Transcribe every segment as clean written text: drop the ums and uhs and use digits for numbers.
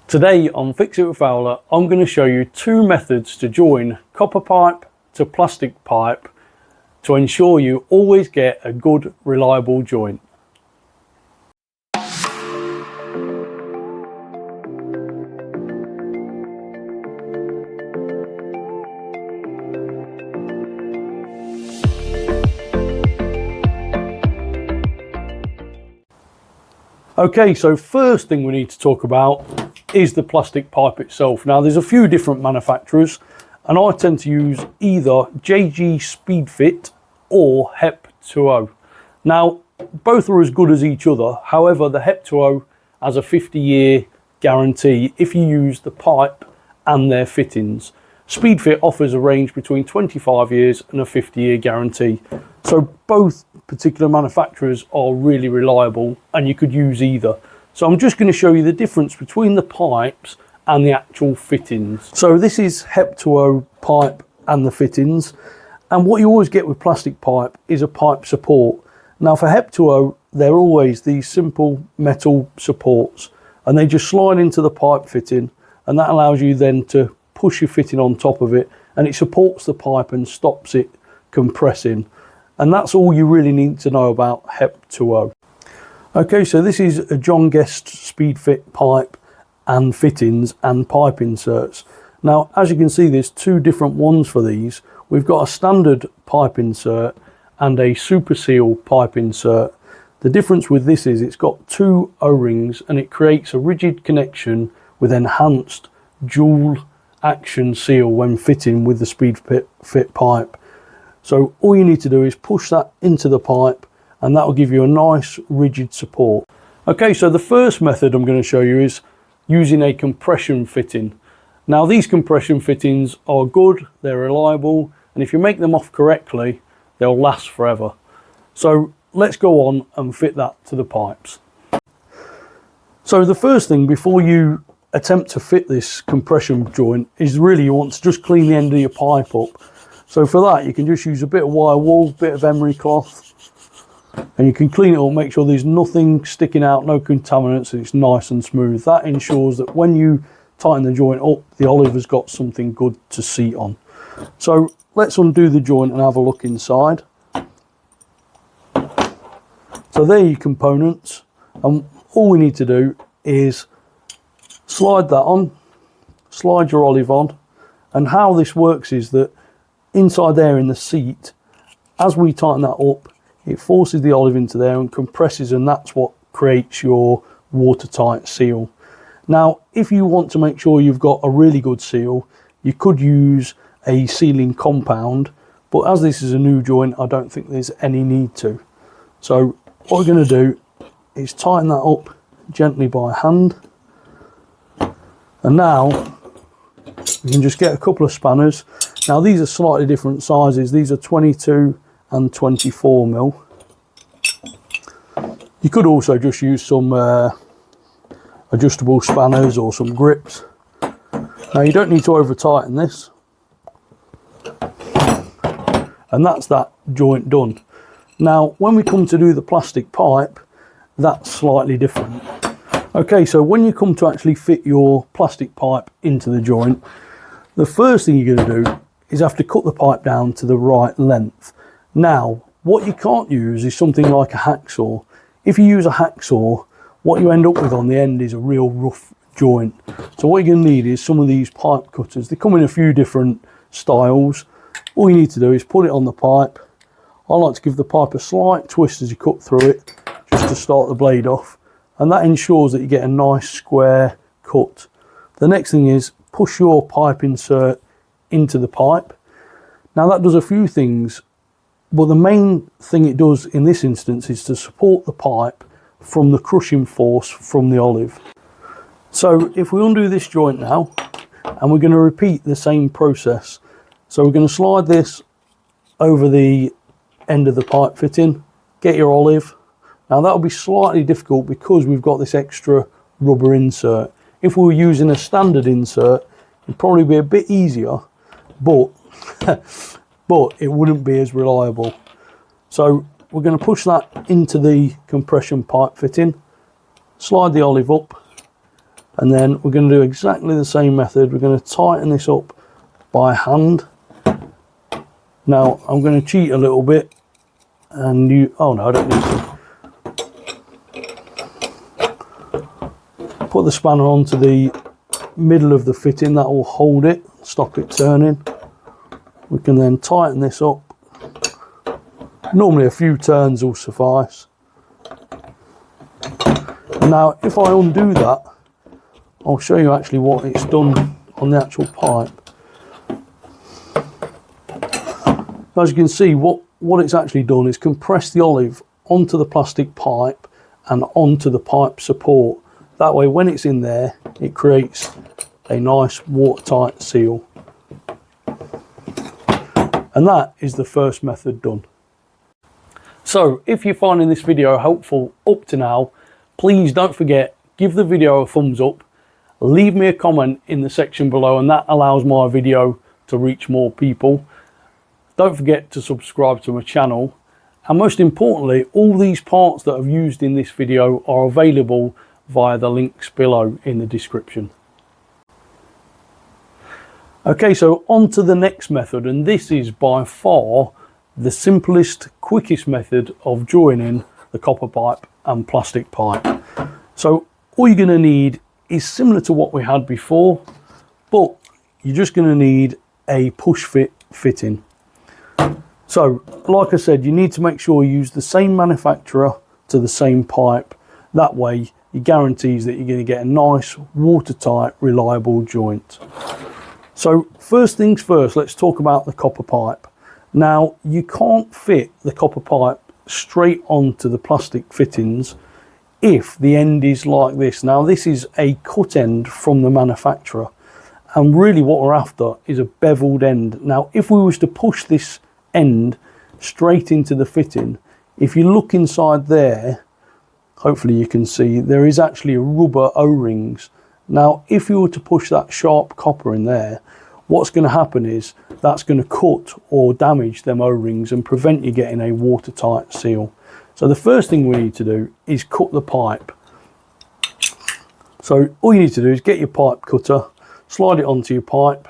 Today on Fix It with Fowler, I'm going to show you two methods to join copper pipe to plastic pipe to ensure you always get a good, reliable joint. Okay, so first thing we need to talk about is the plastic pipe itself. Now there's a few different manufacturers and I tend to use either JG Speedfit or HEP 2.0. Now both are as good as each other, however the HEP 2.0 has a 50-year guarantee if you use the pipe and their fittings. Speedfit offers a range between 25 years and a 50-year guarantee. So both particular manufacturers are really reliable and you could use either. So I'm just going to show you the difference between the pipes and the actual fittings. So this is HEP 2.0 pipe and the fittings. And what you always get with plastic pipe is a pipe support. Now for HEP 2.0, they're always these simple metal supports and they just slide into the pipe fitting, and that allows you then to push your fitting on top of it and it supports the pipe and stops it compressing. And that's all you really need to know about HEP 2.0. Okay, so this is a John Guest Speedfit pipe and fittings and pipe inserts. Now, as you can see, there's two different ones for these. We've got a standard pipe insert and a super seal pipe insert. The difference with this is it's got two O-rings and it creates a rigid connection with enhanced dual action seal when fitting with the Speedfit pipe. So all you need to do is push that into the pipe and that will give you a nice rigid support. Okay, so the first method I'm going to show you is using a compression fitting. Now these compression fittings are good, they're reliable, and if you make them off correctly, they'll last forever. So let's go on and fit that to the pipes. So the first thing before you attempt to fit this compression joint is really you want to just clean the end of your pipe up. So for that you can just use a bit of wire wool, bit of emery cloth, and you can clean it up, make sure there's nothing sticking out, no contaminants, and it's nice and smooth. That ensures that when you tighten the joint up, the olive has got something good to seat on. So let's undo the joint and have a look inside. So there are your components, and all we need to do is slide that on, slide your olive on, and how this works is that inside there in the seat, as we tighten that up, it forces the olive into there and compresses, and that's what creates your watertight seal. Now if you want to make sure you've got a really good seal, you could use a sealing compound, but as this is a new joint I don't think there's any need to. So what we're going to do is tighten that up gently by hand, and now we can just get a couple of spanners. Now these are slightly different sizes, these are 22 and 24 mil. You could also just use some adjustable spanners or some grips. Now you don't need to over tighten this, and that's that joint done. Now when we come to do the plastic pipe, that's slightly different. Okay, so when you come to actually fit your plastic pipe into the joint, the first thing you're going to do is have to cut the pipe down to the right length. Now what you can't use is something like a hacksaw. If you use a hacksaw, what you end up with on the end is a real rough joint. So what you're going to need is some of these pipe cutters. They come in a few different styles. All you need to do is put it on the pipe. I like to give the pipe a slight twist as you cut through it, just to start the blade off, and that ensures that you get a nice square cut. The next thing is push your pipe insert into the pipe. Now that does a few things, but the main thing it does in this instance is to support the pipe from the crushing force from the olive. So if we undo this joint now, and we're going to repeat the same process. So we're going to slide this over the end of the pipe fitting, get your olive. Now that'll be slightly difficult because we've got this extra rubber insert. If we were using a standard insert, it'd probably be a bit easier, but but it wouldn't be as reliable. So we're going to push that into the compression pipe fitting, slide the olive up, And then we're going to do exactly the same method. We're going to tighten this up by hand. Now I'm going to cheat a little bit, and oh no, I don't need to. Put the spanner onto the middle of the fitting, that will hold it, stop it turning. We can then tighten this up. Normally a few turns will suffice. Now if I undo that, I'll show you actually what it's done on the actual pipe. As you can see, what it's actually done is compressed the olive onto the plastic pipe and onto the pipe support. That way when it's in there, it creates a nice watertight seal. And that is the first method done. So if you're finding this video helpful up to now, please don't forget, give the video a thumbs up, leave me a comment in the section below, and that allows my video to reach more people. Don't forget to subscribe to my channel, and most importantly, all these parts that I've used in this video are available via the links below in the description. Okay, so on to the next method, and this is by far the simplest, quickest method of joining the copper pipe and plastic pipe. So all you're going to need is similar to what we had before, but you're just going to need a push fit fitting. So like I said, you need to make sure you use the same manufacturer to the same pipe. That way it guarantees that you're going to get a nice watertight reliable joint. So first things first, let's talk about the copper pipe. Now you can't fit the copper pipe straight onto the plastic fittings if the end is like this. Now this is a cut end from the manufacturer, and really what we're after is a beveled end. Now if we was to push this end straight into the fitting, if you look inside there, hopefully you can see there is actually rubber O-rings. Now if you were to push that sharp copper in there, what's going to happen is that's going to cut or damage them O-rings and prevent you getting a watertight seal. So the first thing we need to do is cut the pipe. So all you need to do is get your pipe cutter, slide it onto your pipe,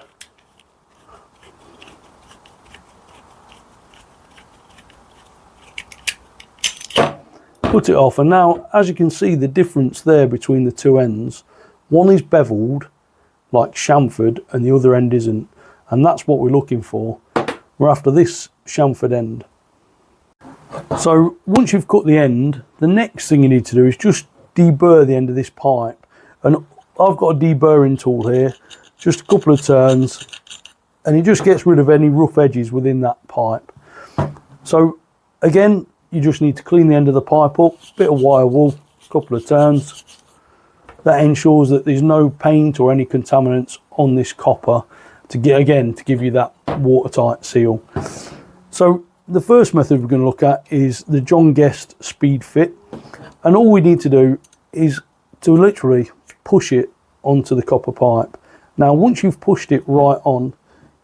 cut it off, and now as you can see the difference there between the two ends, one is beveled like chamfered and the other end isn't, and that's what we're looking for. We're after this chamfered end. So once you've cut the end, the next thing you need to do is just deburr the end of this pipe, and I've got a deburring tool here, just a couple of turns, and it just gets rid of any rough edges within that pipe. So again, you just need to clean the end of the pipe up, bit of wire wool, a couple of turns. That ensures that there's no paint or any contaminants on this copper to give you that watertight seal. So the first method we're going to look at is the John Guest Speed Fit, and all we need to do is to literally push it onto the copper pipe. Now once you've pushed it right on,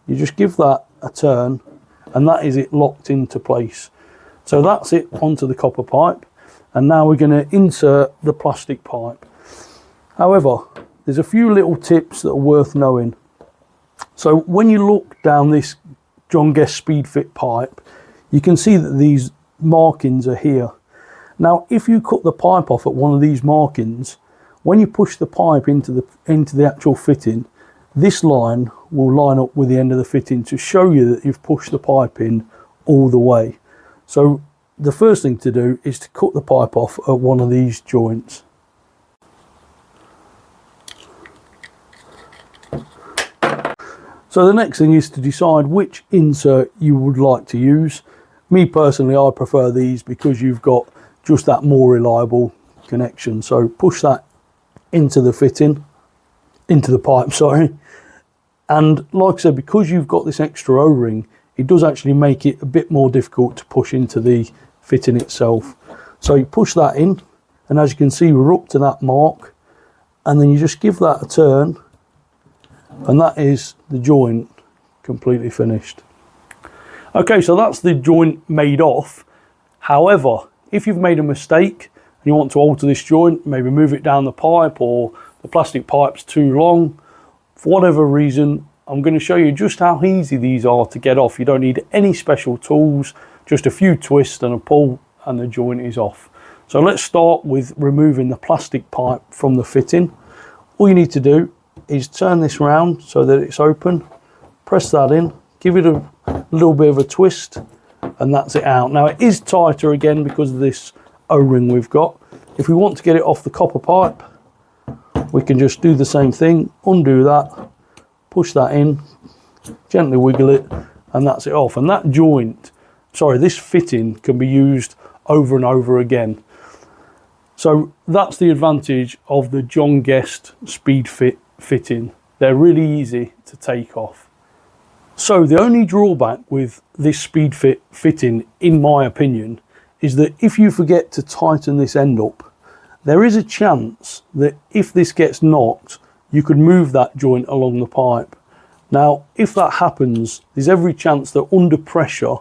you just give that a turn, and that is it locked into place. So that's it onto the copper pipe, and now we're going to insert the plastic pipe. However, there's a few little tips that are worth knowing. So when you look down this John Guest Speed Fit pipe, you can see that these markings are here. Now if you cut the pipe off at one of these markings, when you push the pipe into the actual fitting, this line will line up with the end of the fitting to show you that you've pushed the pipe in all the way. So the first thing to do is to cut the pipe off at one of these joints. So the next thing is to decide which insert you would like to use. Me personally, I prefer these because you've got just that more reliable connection. So push that into the fitting, into the pipe, sorry. And like I said, because you've got this extra O-ring, it does actually make it a bit more difficult to push into the fitting itself. So you push that in, and as you can see, we're up to that mark, and then you just give that a turn, and that is the joint completely finished. Okay, so that's the joint made off. However, if you've made a mistake and you want to alter this joint, maybe move it down the pipe, or the plastic pipe's too long, for whatever reason, I'm going to show you just how easy these are to get off. You don't need any special tools, just a few twists and a pull and the joint is off. So let's start with removing the plastic pipe from the fitting. All you need to do is turn this round so that it's open, press that in, give it a little bit of a twist, and that's it out. Now it is tighter again because of this O-ring we've got. If we want to get it off the copper pipe, we can just do the same thing, undo that, push that in, gently wiggle it, and that's it off. And that joint, sorry, this fitting can be used over and over again. So that's the advantage of the John Guest Speed Fit fitting. They're really easy to take off. So the only drawback with this Speed Fit fitting, in my opinion, is that if you forget to tighten this end up, there is a chance that if this gets knocked, you could move that joint along the pipe. Now, if that happens, there's every chance that under pressure,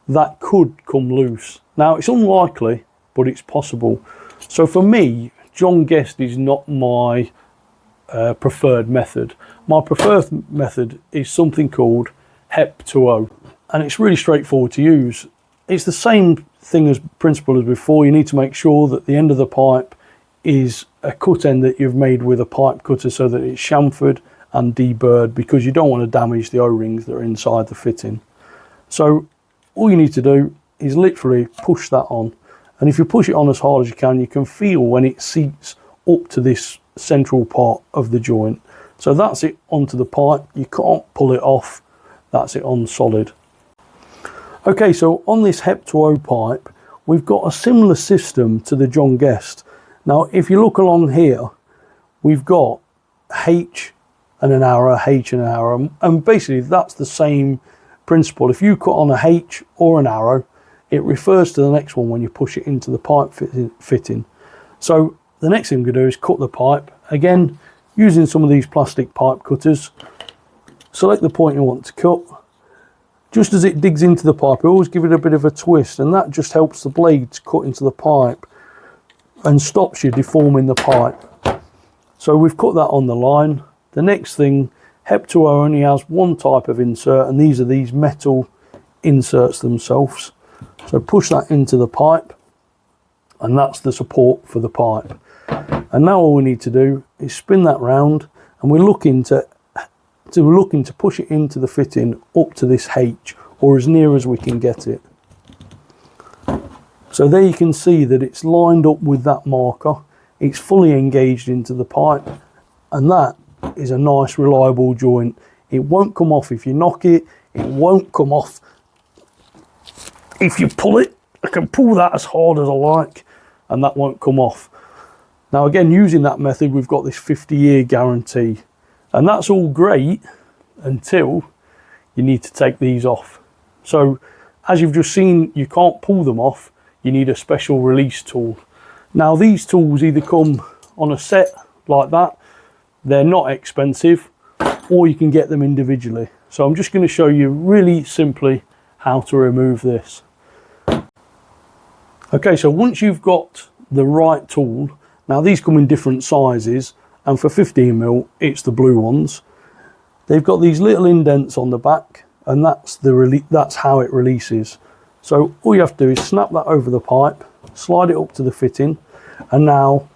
that could come loose. Now, it's unlikely, but it's possible. So for me, John Guest is not my preferred method. My preferred method is something called HEP 2.0, and it's really straightforward to use. It's the same thing as principle as before. You need to make sure that the end of the pipe is a cut end that you've made with a pipe cutter so that it's chamfered and deburred, because you don't want to damage the O-rings that are inside the fitting. So all you need to do is literally push that on, and if you push it on as hard as you can feel when it seats up to this central part of the joint. So that's it onto the pipe. You can't pull it off. That's it on solid. Okay, so on this HEP 2.0 pipe, we've got a similar system to the John Guest. Now, if you look along here, we've got H and an arrow, H and an arrow, and basically that's the same principle. If you cut on a H or an arrow, it refers to the next one when you push it into the pipe fitting. So the next thing we do is cut the pipe. Again, using some of these plastic pipe cutters, select the point you want to cut. Just as it digs into the pipe, always give it a bit of a twist, and that just helps the blade to cut into the pipe and stops you deforming the pipe. So we've cut that on the line. The next thing, HEP 2.0 only has one type of insert, and these are these metal inserts themselves. So push that into the pipe, and that's the support for the pipe. And now all we need to do is spin that round, and we're looking to push it into the fitting up to this H, or as near as we can get it. So there you can see that it's lined up with that marker. It's fully engaged into the pipe, and that is a nice reliable joint. It won't come off if you knock it. It won't come off if you pull it. I can pull that as hard as I like, and that won't come off. Now again, using that method, we've got this 50-year guarantee, and that's all great until you need to take these off. So as you've just seen, you can't pull them off. You need a special release tool. Now these tools either come on a set like that, they're not expensive, or you can get them individually. So I'm just going to show you really simply how to remove this. Okay, so once you've got the right tool, now these come in different sizes, and for 15mm it's the blue ones. They've got these little indents on the back, and that's how it releases. So all you have to do is snap that over the pipe, slide it up to the fitting, and now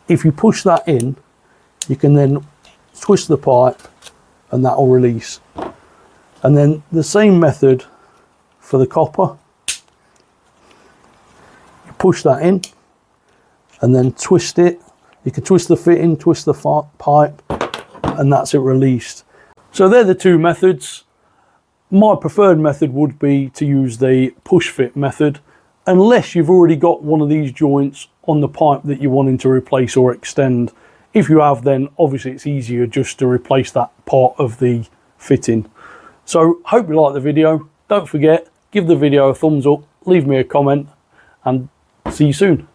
if you push that in, you can then twist the pipe and that will release. And then the same method for the copper. You push that in and then twist it. You can twist the fitting, twist the pipe, and that's it released. So they're the two methods. My preferred method would be to use the push fit method, unless you've already got one of these joints on the pipe that you're wanting to replace or extend. If you have, then obviously it's easier just to replace that part of the fitting. So hope you like the video. Don't forget, give the video a thumbs up, leave me a comment, and see you soon.